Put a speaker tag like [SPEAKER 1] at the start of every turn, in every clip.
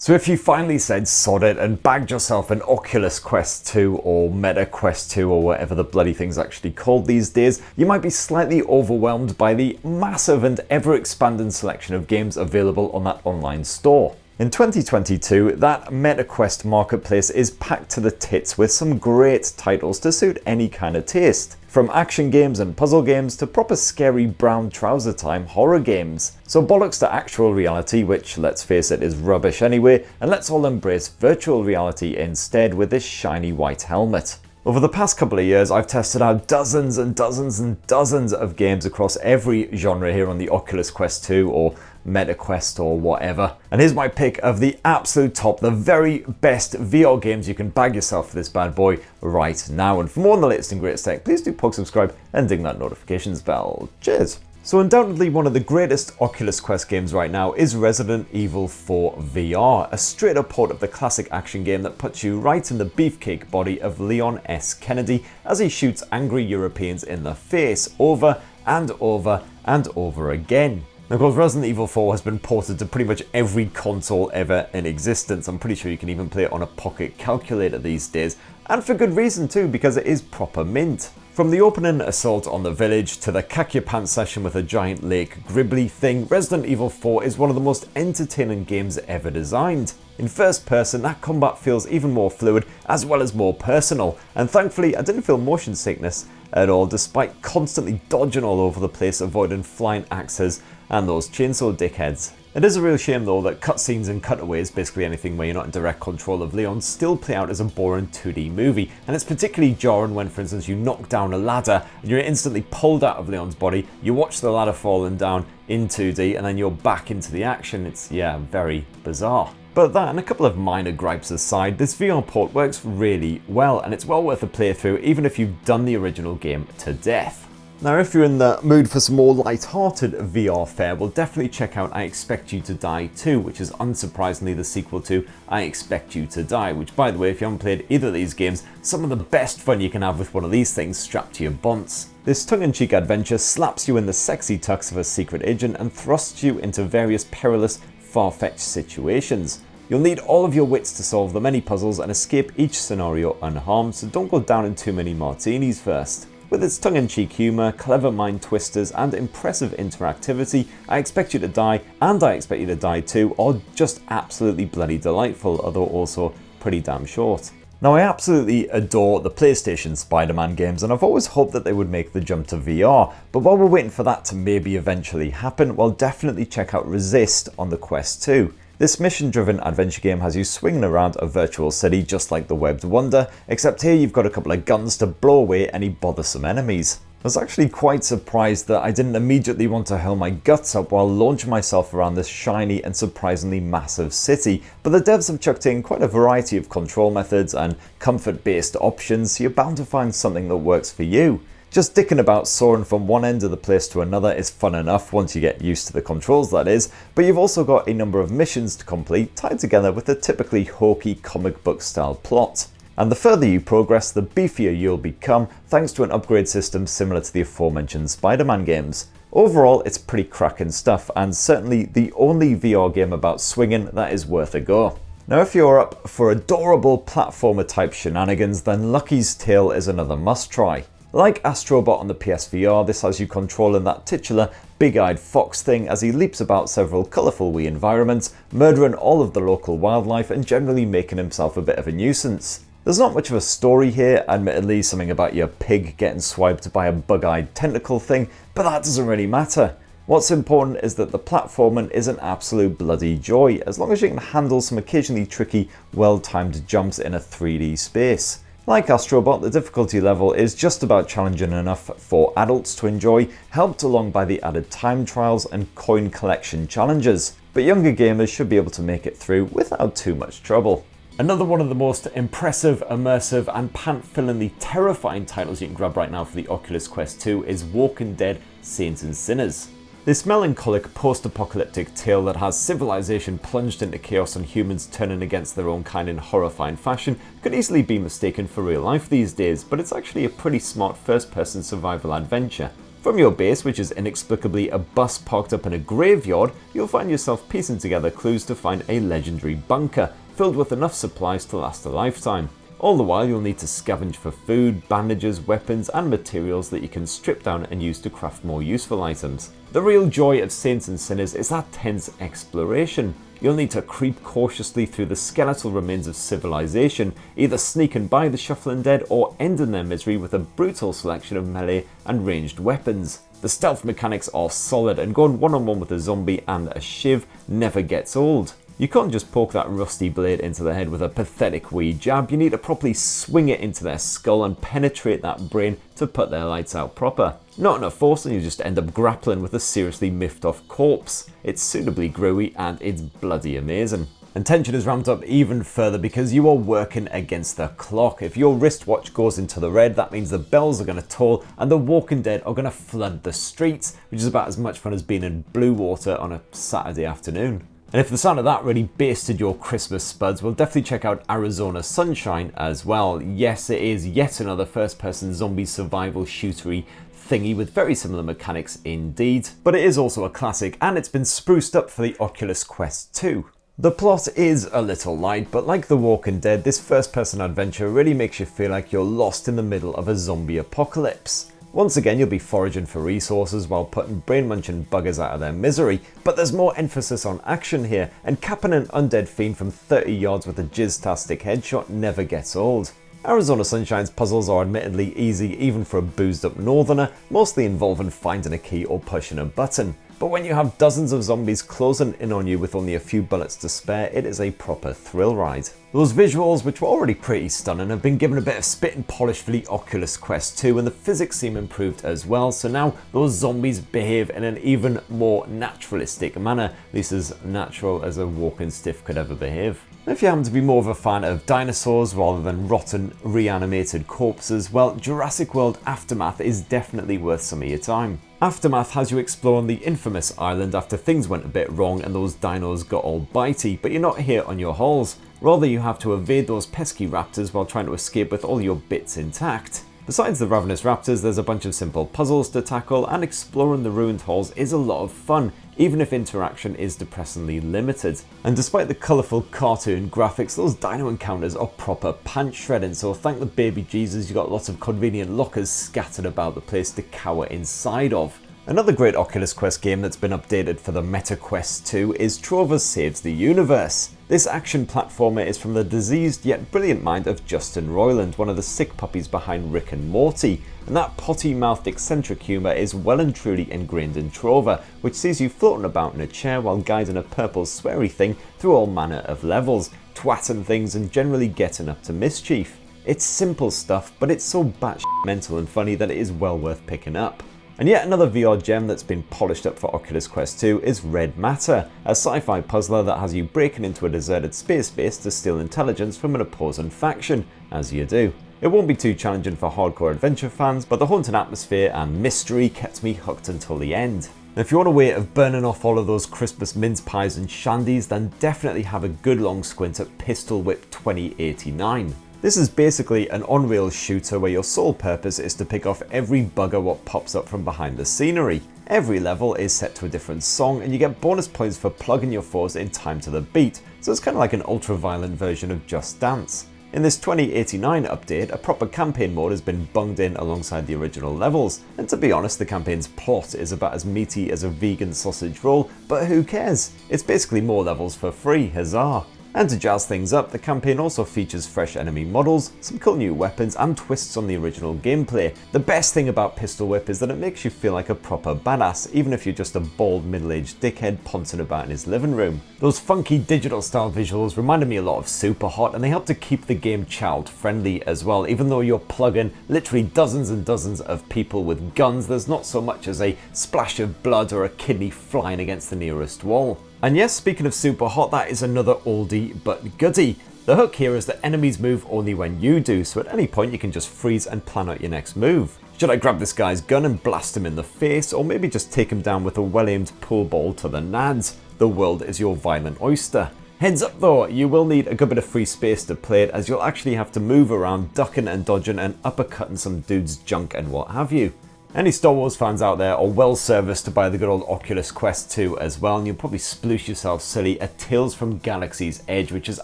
[SPEAKER 1] So if you finally said sod it and bagged yourself an Oculus Quest 2 or Meta Quest 2 or whatever the bloody thing's actually called these days, you might be slightly overwhelmed by the massive and ever-expanding selection of games available on that online store. In 2022, that Meta Quest marketplace is packed to the tits with some great titles to suit any kind of taste. From action games and puzzle games to proper scary brown trouser time horror games. So bollocks to actual reality, which let's face it is rubbish anyway, and let's all embrace virtual reality instead with this shiny white helmet. Over the past couple of years, I've tested out dozens and dozens and dozens of games across every genre here on the Oculus Quest 2 or Meta Quest or whatever. And here's my pick of the absolute top, the very best VR games you can bag yourself for this bad boy right now. And for more on the latest and greatest tech, please do subscribe and ding that notifications bell. Cheers! So undoubtedly one of the greatest Oculus Quest games right now is Resident Evil 4 VR, a straight up port of the classic action game that puts you right in the beefcake body of Leon S. Kennedy as he shoots angry Europeans in the face over and over and over again. Now, of course, Resident Evil 4 has been ported to pretty much every console ever in existence. I'm pretty sure you can even play it on a pocket calculator these days, and for good reason too, because it is proper mint. From the opening assault on the village to the cack your pants session with a giant lake gribbly thing, Resident Evil 4 is one of the most entertaining games ever designed. In first person, that combat feels even more fluid as well as more personal, and thankfully I didn't feel motion sickness at all despite constantly dodging all over the place, avoiding flying axes and those chainsaw dickheads. It is a real shame though that cutscenes and cutaways, basically anything where you're not in direct control of Leon, still play out as a boring 2D movie, and it's particularly jarring when, for instance, you knock down a ladder and you're instantly pulled out of Leon's body, you watch the ladder falling down in 2D and then you're back into the action. It's, yeah, very bizarre. But that and a couple of minor gripes aside, this VR port works really well, and it's well worth a playthrough even if you've done the original game to death. Now, if you're in the mood for some more light-hearted VR fare, well, definitely check out I Expect You to Die 2, which is unsurprisingly the sequel to I Expect You to Die, which, by the way, if you haven't played either of these games, some of the best fun you can have with one of these things strapped to your bonce. This tongue-in-cheek adventure slaps you in the sexy tux of a secret agent and thrusts you into various perilous, far-fetched situations. You'll need all of your wits to solve the many puzzles and escape each scenario unharmed, so don't go down in too many martinis first. With its tongue-in-cheek humour, clever mind twisters and impressive interactivity, I Expect You to Die and I Expect You to Die 2 are just absolutely bloody delightful, although also pretty damn short. Now, I absolutely adore the PlayStation Spiderman games, and I've always hoped that they would make the jump to VR, but while we're waiting for that to maybe eventually happen, well, definitely check out Resist on the Quest 2. This mission-driven adventure game has you swinging around a virtual city just like the Webbed Wonder, except here you've got a couple of guns to blow away any bothersome enemies. I was actually quite surprised that I didn't immediately want to hurl my guts up while launching myself around this shiny and surprisingly massive city, but the devs have chucked in quite a variety of control methods and comfort-based options, so you're bound to find something that works for you. Just dicking about soaring from one end of the place to another is fun enough once you get used to the controls, that is, but you've also got a number of missions to complete tied together with a typically hokey comic book style plot. And the further you progress, the beefier you'll become thanks to an upgrade system similar to the aforementioned Spider-Man games. Overall, it's pretty cracking stuff, and certainly the only VR game about swinging that is worth a go. Now, if you're up for adorable platformer type shenanigans, then Lucky's Tale is another must try. Like Astrobot on the PSVR, this has you controlling that titular big-eyed fox thing as he leaps about several colourful wee environments, murdering all of the local wildlife and generally making himself a bit of a nuisance. There's not much of a story here, admittedly something about your pig getting swiped by a bug-eyed tentacle thing, but that doesn't really matter. What's important is that the platforming is an absolute bloody joy, as long as you can handle some occasionally tricky, well-timed jumps in a 3D space. Like Astrobot, the difficulty level is just about challenging enough for adults to enjoy, helped along by the added time trials and coin collection challenges, but younger gamers should be able to make it through without too much trouble. Another one of the most impressive, immersive and pant-fillingly terrifying titles you can grab right now for the Oculus Quest 2 is Walking Dead: Saints and Sinners. This melancholic post-apocalyptic tale that has civilization plunged into chaos and humans turning against their own kind in horrifying fashion could easily be mistaken for real life these days, but it's actually a pretty smart first-person survival adventure. From your base, which is inexplicably a bus parked up in a graveyard, you'll find yourself piecing together clues to find a legendary bunker, filled with enough supplies to last a lifetime. All the while you'll need to scavenge for food, bandages, weapons and materials that you can strip down and use to craft more useful items. The real joy of Saints and Sinners is that tense exploration. You'll need to creep cautiously through the skeletal remains of civilization, either sneaking by the shuffling dead or ending their misery with a brutal selection of melee and ranged weapons. The stealth mechanics are solid, and going one-on-one with a zombie and a shiv never gets old. You can't just poke that rusty blade into the head with a pathetic wee jab, you need to properly swing it into their skull and penetrate that brain to put their lights out proper. Not enough force and you just end up grappling with a seriously miffed off corpse. It's suitably groovy and it's bloody amazing. And tension is ramped up even further because you are working against the clock. If your wristwatch goes into the red, that means the bells are going to toll and the walking dead are going to flood the streets, which is about as much fun as being in blue water on a Saturday afternoon. And if the sound of that really basted your Christmas spuds, we'll definitely check out Arizona Sunshine as well. Yes, it is yet another first-person zombie survival shootery thingy with very similar mechanics indeed, but it is also a classic and it's been spruced up for the Oculus Quest 2. The plot is a little light, but like The Walking Dead, this first-person adventure really makes you feel like you're lost in the middle of a zombie apocalypse. Once again, you'll be foraging for resources while putting brain-munching buggers out of their misery, but there's more emphasis on action here, and capping an undead fiend from 30 yards with a jizz-tastic headshot never gets old. Arizona Sunshine's puzzles are admittedly easy even for a boozed-up northerner, mostly involving finding a key or pushing a button. But when you have dozens of zombies closing in on you with only a few bullets to spare, it is a proper thrill ride. Those visuals, which were already pretty stunning, have been given a bit of spit and polish for the Oculus Quest 2, and the physics seem improved as well, so now those zombies behave in an even more naturalistic manner, at least as natural as a walking stiff could ever behave. If you happen to be more of a fan of dinosaurs rather than rotten, reanimated corpses, well, Jurassic World Aftermath is definitely worth some of your time. Aftermath has you exploring the infamous island after things went a bit wrong and those dinos got all bitey, but you're not here on your hauls. Rather, you have to evade those pesky raptors while trying to escape with all your bits intact. Besides the ravenous raptors, there's a bunch of simple puzzles to tackle, and exploring the ruined halls is a lot of fun, even if interaction is depressingly limited. And despite the colourful cartoon graphics, those dino encounters are proper pants shredding, so thank the baby Jesus you got lots of convenient lockers scattered about the place to cower inside of. Another great Oculus Quest game that's been updated for the Meta Quest 2 is Trover Saves the Universe. This action platformer is from the diseased yet brilliant mind of Justin Roiland, one of the sick puppies behind Rick and Morty, and that potty-mouthed eccentric humour is well and truly ingrained in Trover, which sees you floating about in a chair while guiding a purple sweary thing through all manner of levels, twatting things and generally getting up to mischief. It's simple stuff, but it's so batshit mental and funny that it is well worth picking up. And yet another VR gem that's been polished up for Oculus Quest 2 is Red Matter, a sci-fi puzzler that has you breaking into a deserted space base to steal intelligence from an opposing faction, as you do. It won't be too challenging for hardcore adventure fans, but the haunting atmosphere and mystery kept me hooked until the end. And if you want a way of burning off all of those Christmas mince pies and shandies, then definitely have a good long squint at Pistol Whip 2089. This is basically an on-rails shooter where your sole purpose is to pick off every bugger what pops up from behind the scenery. Every level is set to a different song and you get bonus points for plugging your foes in time to the beat, so it's kind of like an ultra-violent version of Just Dance. In this 2089 update, a proper campaign mode has been bunged in alongside the original levels, and to be honest, the campaign's plot is about as meaty as a vegan sausage roll, but who cares? It's basically more levels for free, huzzah! And to jazz things up, the campaign also features fresh enemy models, some cool new weapons and twists on the original gameplay. The best thing about Pistol Whip is that it makes you feel like a proper badass, even if you're just a bald middle-aged dickhead poncing about in his living room. Those funky digital style visuals reminded me a lot of Superhot, and they help to keep the game child friendly as well. Even though you're plugging literally dozens and dozens of people with guns, there's not so much as a splash of blood or a kidney flying against the nearest wall. And yes, speaking of Superhot, that is another oldie but goodie. The hook here is that enemies move only when you do, so at any point you can just freeze and plan out your next move. Should I grab this guy's gun and blast him in the face, or maybe just take him down with a well-aimed pool ball to the nads? The world is your violent oyster. Heads up though, you will need a good bit of free space to play it, as you'll actually have to move around ducking and dodging and uppercutting some dude's junk and what have you. Any Star Wars fans out there are well serviced by the good old Oculus Quest 2 as well, and you'll probably sploosh yourself silly at Tales from Galaxy's Edge, which is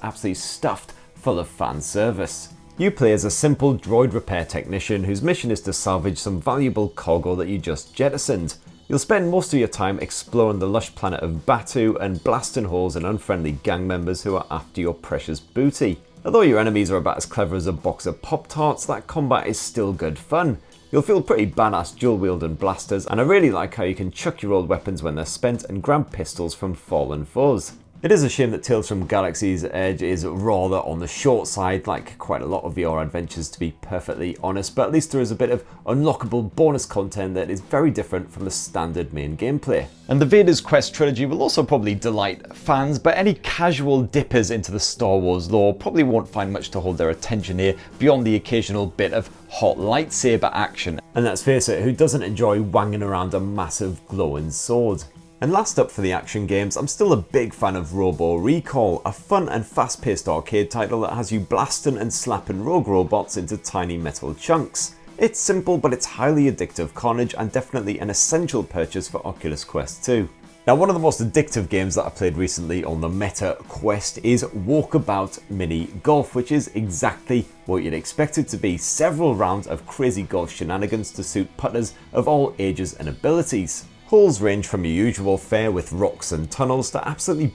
[SPEAKER 1] absolutely stuffed full of fan service. You play as a simple droid repair technician whose mission is to salvage some valuable cargo that you just jettisoned. You'll spend most of your time exploring the lush planet of Batu and blasting holes in unfriendly gang members who are after your precious booty. Although your enemies are about as clever as a box of Pop-Tarts, that combat is still good fun. You'll feel pretty badass dual-wielding blasters, and I really like how you can chuck your old weapons when they're spent and grab pistols from fallen foes. It is a shame that Tales from Galaxy's Edge is rather on the short side, like quite a lot of VR adventures to be perfectly honest, but at least there is a bit of unlockable bonus content that is very different from the standard main gameplay. And the Vader's Quest trilogy will also probably delight fans, but any casual dippers into the Star Wars lore probably won't find much to hold their attention here beyond the occasional bit of hot lightsaber action. And let's face it, who doesn't enjoy wanging around a massive glowing sword? And last up for the action games, I'm still a big fan of Robo Recall, a fun and fast-paced arcade title that has you blasting and slapping rogue robots into tiny metal chunks. It's simple, but it's highly addictive carnage and definitely an essential purchase for Oculus Quest 2. Now, one of the most addictive games that I played recently on the Meta Quest is Walkabout Mini Golf, which is exactly what you'd expect it to be. Several rounds of crazy golf shenanigans to suit putters of all ages and abilities. Holes range from your usual fare with rocks and tunnels to absolutely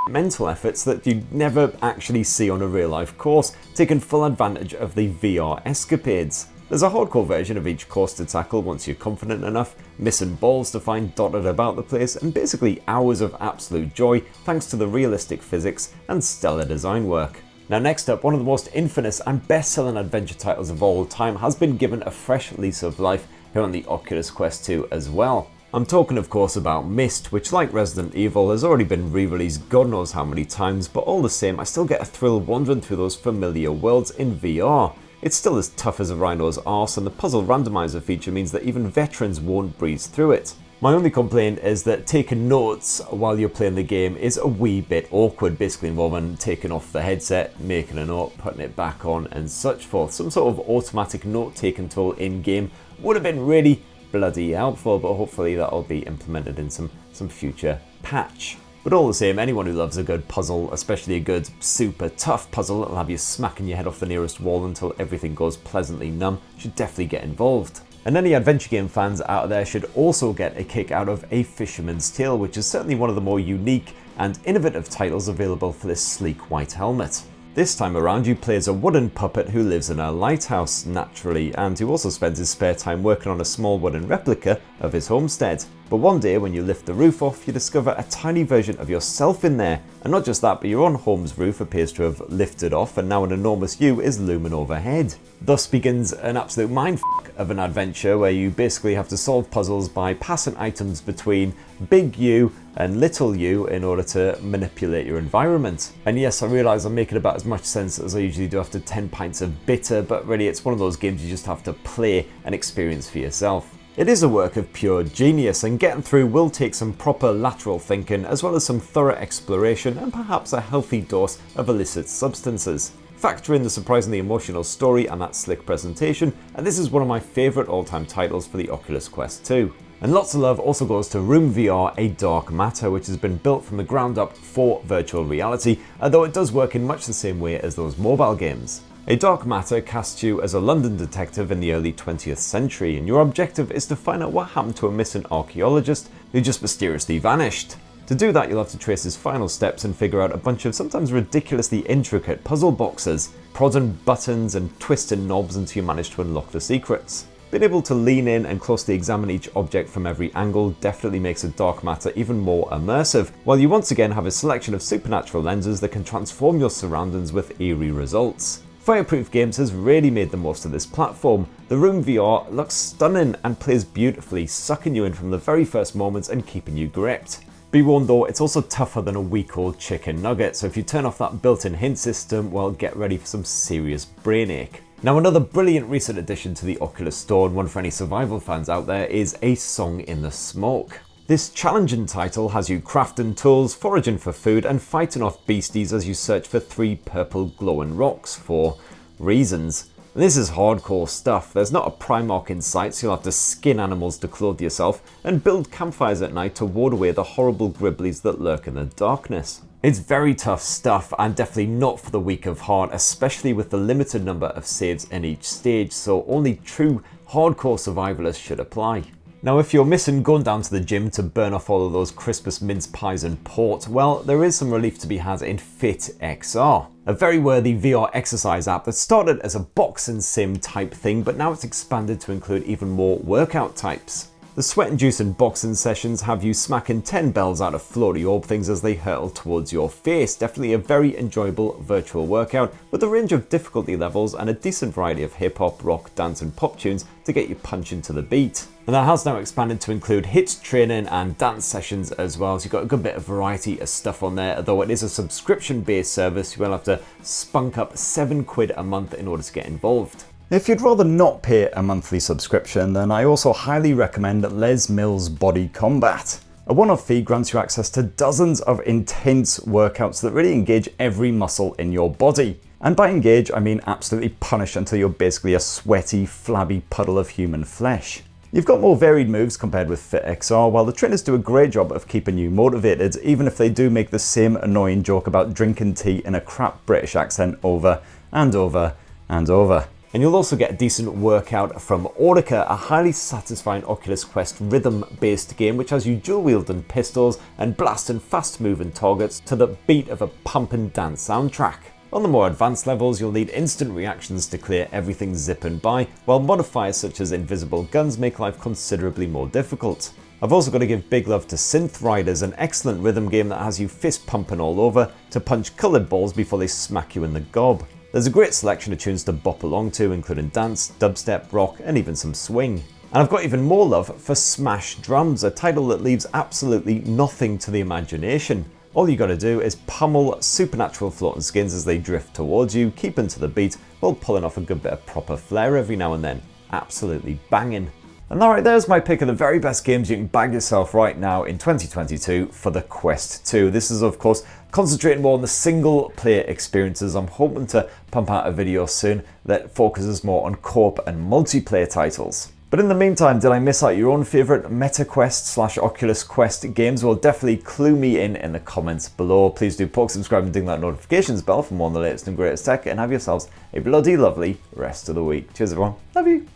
[SPEAKER 1] mental efforts that you'd never actually see on a real life course, taking full advantage of the VR escapades. There's a hardcore version of each course to tackle once you're confident enough, missing balls to find dotted about the place, and basically hours of absolute joy thanks to the realistic physics and stellar design work. Now next up, one of the most infamous and best-selling adventure titles of all time has been given a fresh lease of life here on the Oculus Quest 2 as well. I'm talking of course about Myst, which like Resident Evil has already been re-released God knows how many times, but all the same I still get a thrill wandering through those familiar worlds in VR. It's still as tough as a rhino's arse, and the puzzle randomizer feature means that even veterans won't breeze through it. My only complaint is that taking notes while you're playing the game is a wee bit awkward, basically involving taking off the headset, making a note, putting it back on and such forth. Some sort of automatic note-taking tool in-game would have been really bloody helpful, but hopefully that'll be implemented in some future patch. But all the same, anyone who loves a good puzzle, especially a good super tough puzzle that'll have you smacking your head off the nearest wall until everything goes pleasantly numb, should definitely get involved. And any adventure game fans out there should also get a kick out of A Fisherman's Tale, which is certainly one of the more unique and innovative titles available for this sleek white helmet. This time around you play as a wooden puppet who lives in a lighthouse, naturally, and who also spends his spare time working on a small wooden replica of his homestead. But one day when you lift the roof off, you discover a tiny version of yourself in there. And not just that, but your own home's roof appears to have lifted off and now an enormous you is looming overhead. Thus begins an absolute mindfuck of an adventure where you basically have to solve puzzles by passing items between big you and little you in order to manipulate your environment. And yes, I realise I'm making about as much sense as I usually do after 10 pints of bitter, but really it's one of those games you just have to play and experience for yourself. It is a work of pure genius, and getting through will take some proper lateral thinking as well as some thorough exploration and perhaps a healthy dose of illicit substances. Factor in the surprisingly emotional story and that slick presentation, and this is one of my favourite all-time titles for the Oculus Quest 2. And lots of love also goes to Room VR, a dark matter which has been built from the ground up for virtual reality, although it does work in much the same way as those mobile games. A dark matter casts you as a London detective in the early 20th century, and your objective is to find out what happened to a missing archaeologist who just mysteriously vanished. To do that, you'll have to trace his final steps and figure out a bunch of sometimes ridiculously intricate puzzle boxes, prodding buttons and twisting knobs until you manage to unlock the secrets. Being able to lean in and closely examine each object from every angle definitely makes a dark matter even more immersive, while you once again have a selection of supernatural lenses that can transform your surroundings with eerie results. Fireproof Games has really made the most of this platform. The Room VR looks stunning and plays beautifully, sucking you in from the very first moments and keeping you gripped. Be warned though, it's also tougher than a week-old chicken nugget, so if you turn off that built-in hint system, well, get ready for some serious brain ache. Now, another brilliant recent addition to the Oculus Store, and one for any survival fans out there, is A Song in the Smoke. This challenging title has you crafting tools, foraging for food, and fighting off beasties as you search for 3 purple glowing rocks for reasons. And this is hardcore stuff. There's not a Primarch in sight, so you'll have to skin animals to clothe yourself and build campfires at night to ward away the horrible gribblies that lurk in the darkness. It's very tough stuff and definitely not for the weak of heart, especially with the limited number of saves in each stage, so only true hardcore survivalists should apply. Now, if you're missing going down to the gym to burn off all of those Christmas mince pies and port, well, there is some relief to be had in Fit XR, a very worthy VR exercise app that started as a boxing sim type thing, but now it's expanded to include even more workout types. The sweat-inducing boxing sessions have you smacking 10 bells out of floaty orb things as they hurtle towards your face. Definitely a very enjoyable virtual workout with a range of difficulty levels and a decent variety of hip-hop, rock, dance and pop tunes to get you punching to the beat. And that has now expanded to include HIIT training and dance sessions as well, so you've got a good bit of variety of stuff on there. Although it is a subscription-based service, you will have to spunk up £7 a month in order to get involved.
[SPEAKER 2] If you'd rather not pay a monthly subscription, then I also highly recommend Les Mills Body Combat. A one-off fee grants you access to dozens of intense workouts that really engage every muscle in your body. And by engage, I mean absolutely punish until you're basically a sweaty, flabby puddle of human flesh. You've got more varied moves compared with Fit XR, while the trainers do a great job of keeping you motivated, even if they do make the same annoying joke about drinking tea in a crap British accent over and over and over.
[SPEAKER 1] And you'll also get a decent workout from Audica, a highly satisfying Oculus Quest rhythm-based game which has you dual-wielding pistols and blasting fast-moving targets to the beat of a pumping dance soundtrack. On the more advanced levels, you'll need instant reactions to clear everything zipping by, while modifiers such as invisible guns make life considerably more difficult. I've also got to give big love to Synth Riders, an excellent rhythm game that has you fist pumping all over to punch coloured balls before they smack you in the gob. There's a great selection of tunes to bop along to, including dance, dubstep, rock, and even some swing. And I've got even more love for Smash Drums, a title that leaves absolutely nothing to the imagination. All you gotta do is pummel supernatural floating skins as they drift towards you, keeping to the beat, while pulling off a good bit of proper flair every now and then. Absolutely banging. And alright, there's my pick of the very best games you can bag yourself right now in 2022 for the Quest 2. This is of course concentrating more on the single player experiences. I'm hoping to pump out a video soon that focuses more on co-op and multiplayer titles. But in the meantime, did I miss out your own favourite MetaQuest/Oculus Quest games? Well, definitely clue me in the comments below. Please do poke, subscribe and ding that notifications bell for more on the latest and greatest tech, and have yourselves a bloody lovely rest of the week. Cheers everyone, love you.